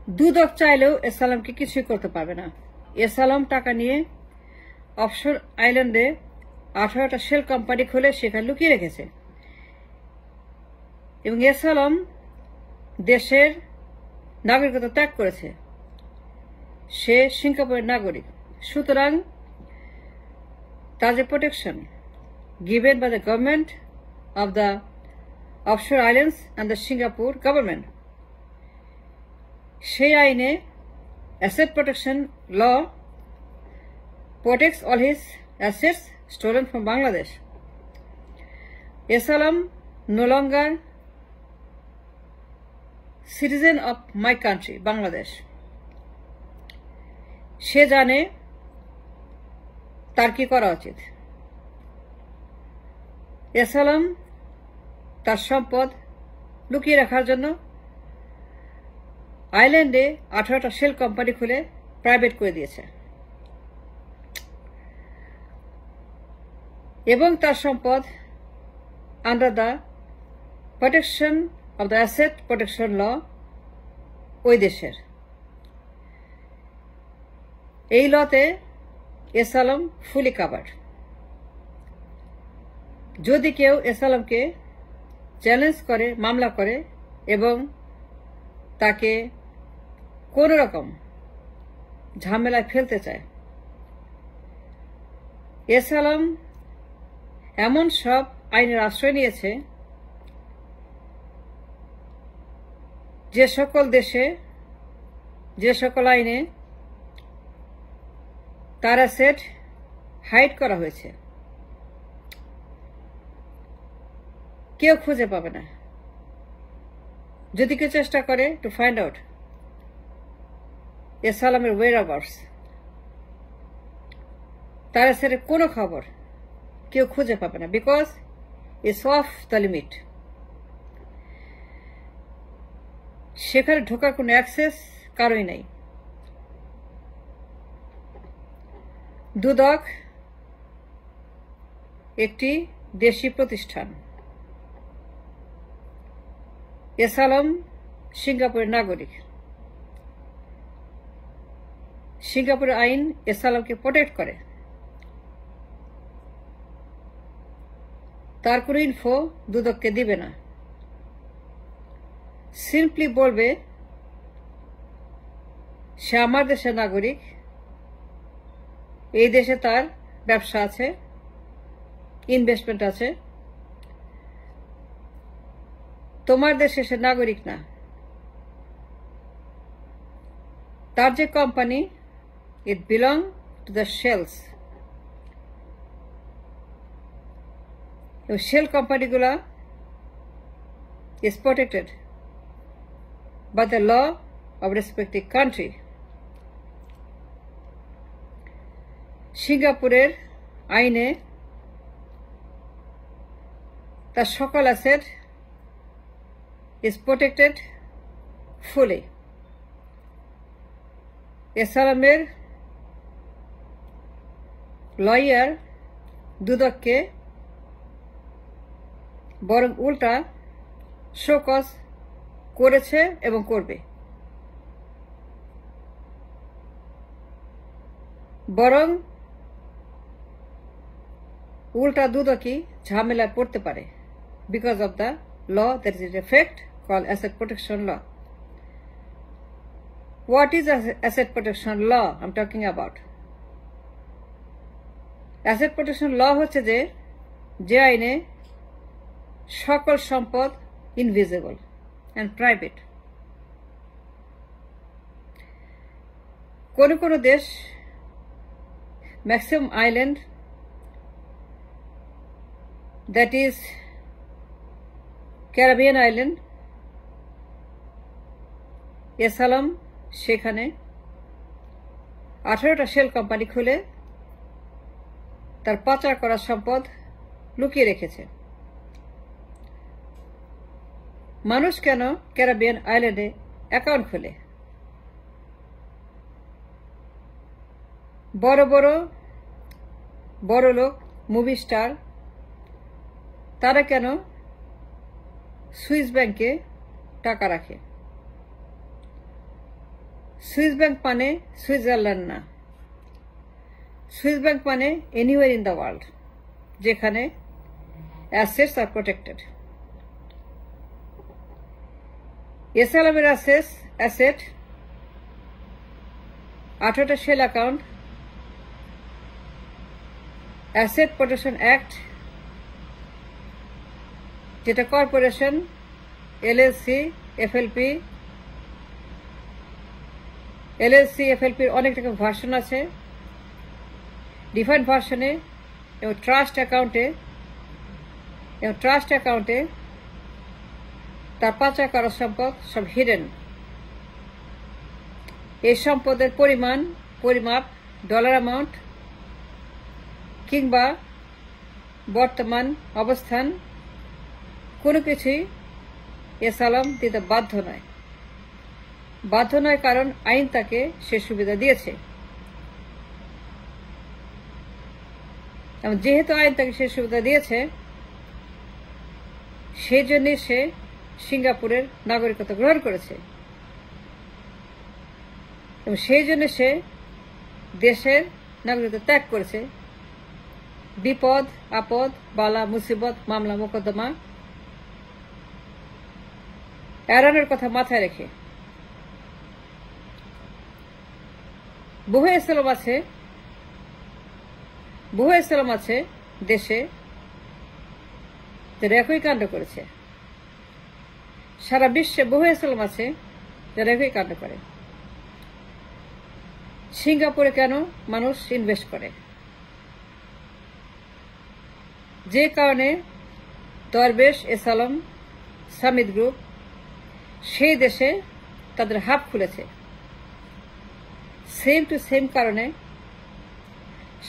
দুদক চাইলেও এসালামকে কিছুই করতে পারবে না। এসালাম টাকা নিয়ে অফশোর আইল্যান্ডে 18টা শেল কোম্পানি খুলে সেখানে লুকিয়ে রেখেছে এবং এসালাম দেশের নাগরিকত্ব ত্যাগ করেছে। সে সিঙ্গাপুরের নাগরিক, সুতরাং তার যে protection given by the government of the offshore islands and the Singapore government, সেই আইনে asset protection law protects all his assets stolen from Bangladesh. Esalam no longer citizen of my country, Bangladesh. সে জানে তার কি করা উচিত। এসালাম তার সম্পদ লুকিয়ে রাখার জন্য আইল্যান্ডে 18টা শেল কোম্পানি খুলে প্রাইভেট করে দিয়েছে এবং তার সম্পদ under the protection of the asset protection law ওই দেশের। এই লতে এসালাম ফুলি কাভার্ড। যদি কেউ এসালামকে চ্যালেঞ্জ করে, মামলা করে এবং তাকে কোন রকম ঝামেলায় ফেলতে চায়, এসালাম এমন সব আইনের আশ্রয় নিয়েছে যে সকল দেশে, যে সকল আইনে তার অ্যাসেট হাইড করা হয়েছে, কেউ খুঁজে পাবে না। যদি কেউ চেষ্টা করে টু ফাইন্ড আউট এসালামের ওয়েরঅ্যাবাউটস, তার অ্যাসেটের কোনো খবর কেউ খুঁজে পাবে না, because it's of the limit. সেখানে ঢোকার কোনো অ্যাক্সেস কারোই নাই। দুদক একটি দেশি প্রতিষ্ঠান। এসালাম সিঙ্গাপুরের নাগরিক। সিঙ্গাপুরের আইন এসালামকে প্রোটেক্ট করে। তার কোনো ইনফো দুদককে দিবে না, সিম্পলি বলবে সে আমার দেশের নাগরিক, এই দেশে তার ব্যবসা আছে, ইনভেস্টমেন্ট আছে, তোমার দেশে সে নাগরিক না। তার যে company, it belong to the shells. Shell কোম্পানিগুলা is protected by the law of respective country. সিঙ্গাপুরের আইনে তার সকল অ্যাসেট is protected fully. এসালামের লয়ার দুদককে বরং উল্টা শোকজ করেছে এবং করবে, বরং উল্টা দুদকই ঝামেলায় পড়তে পারে because of the law that is in effect called asset protection law. What is asset protection law I'm talking about? Asset protection law হচ্ছে যে আইনে সকল সম্পদ ইনভিজিবল and private. কোন কোন দেশ, maximum island that is Caribbean island, S Alam সেখানে 18টা শেল কোম্পানি খুলে তার পাচার করা সম্পদ লুকিয়ে রেখেছে। মানুষ কেন ক্যারিবিয়ান আইল্যান্ডে অ্যাকাউন্ট খোলে? বড় লোক, মুভি স্টার, তারা কেন সুইস ব্যাংকে টাকা রাখে? সুইস ব্যাংক মানে সুইজারল্যান্ড না, সুইস ব্যাংক মানে এনিওয়ার ইন দ্য ওয়ার্ল্ড যেখানে অ্যাসেটস আর প্রোটেক্টেড। এসআলএমের অ্যাসেট 18টা shell account, asset protection act যেটা কর্পোরেশন, এলএলসি, এফএলপির অনেক রকম ভার্সন আছে, ডিফারেন্ট ভার্সনে, এবং ট্রাস্ট অ্যাকাউন্টে তার পাচার করা সম্পদ সব হিডেন। এই সম্পদের পরিমাপ, ডলার অ্যামাউন্ট কিংবা বর্তমান অবস্থান কোনো কিছুই এসআলএম দিতে বাধ্য নয়, কারণ আইন তাকে সে সুবিধা দিয়েছে। এবং যেহেতু আইন তাকে সে সুবিধা দিয়েছে, সেই জন্যে সে সিঙ্গাপুরের নাগরিকত্ব গ্রহণ করেছে এবং সেই জন্য সে দেশের নাগরিকত্ব ত্যাগ করেছে বিপদ আপদ বালা মুসিবত মামলা মোকদ্দমা এড়ানোর কথা মাথায় রেখে। বহু এসএলএম আছে দেশে যারা একই কাণ্ড করেছে, সারা বিশ্বে বহু এসএলএম আছে যারা একই কাণ্ড করে। সিঙ্গাপুরে কেন মানুষ ইনভেস্ট করে? যে কারণে দরবেশ এসআলএম সামিট গ্রুপ সেই দেশে তাদের হাব খুলেছে। সেম টু সেম কারণে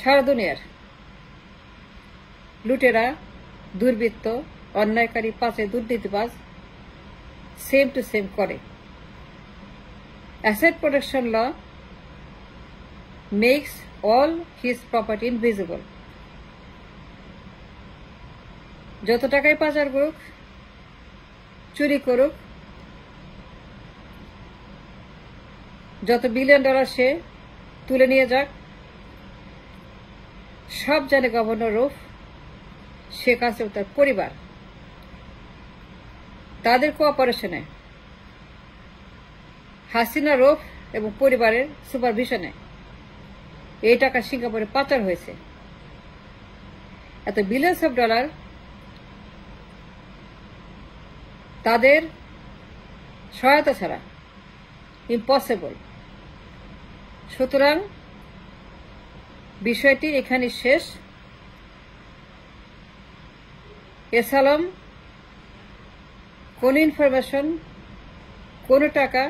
সারা দুনিয়ার লুটেরা, দুর্বৃত্ত, অন্যায়কারী, পাচে দুর্নীতিবাজ সেম টু সেম করে। Asset protection law makes all his property invisible. যত টাকাই পাচার করুক, চুরি করুক, যত বিলিয়ন ডলার সে তুলে নিয়ে যাক, সব জানে গভর্নর রুফ, শেখ হাসিনা তার পরিবার। তাদের কোঅপারেশনে, হাসিনা রুফ এবং পরিবারের সুপারভিশনে এই টাকা সিঙ্গাপুরে পাচার হয়েছে। এত বিলিয়ন্স অফ ডলার তাদের সহায়তা ছাড়া ইম্পসিবল। সুতরাং বিষয়টি এখানে শেষ। এসআলএম কোন ইনফরমেশন, কোন টাকা,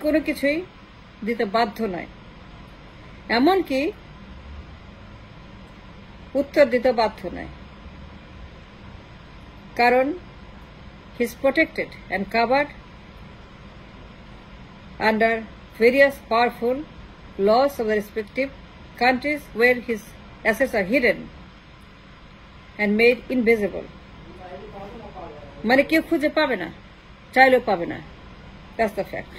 কোনো কিছুই দিতে বাধ্য নয়, এমনকি উত্তর দিতে বাধ্য নয়, কারণ he is protected and covered under various powerful laws of the respective countries where his assets are hidden and made invisible. মানে কেউ খুঁজে পাবে না, চাইলেও পাবে না। That's the fact.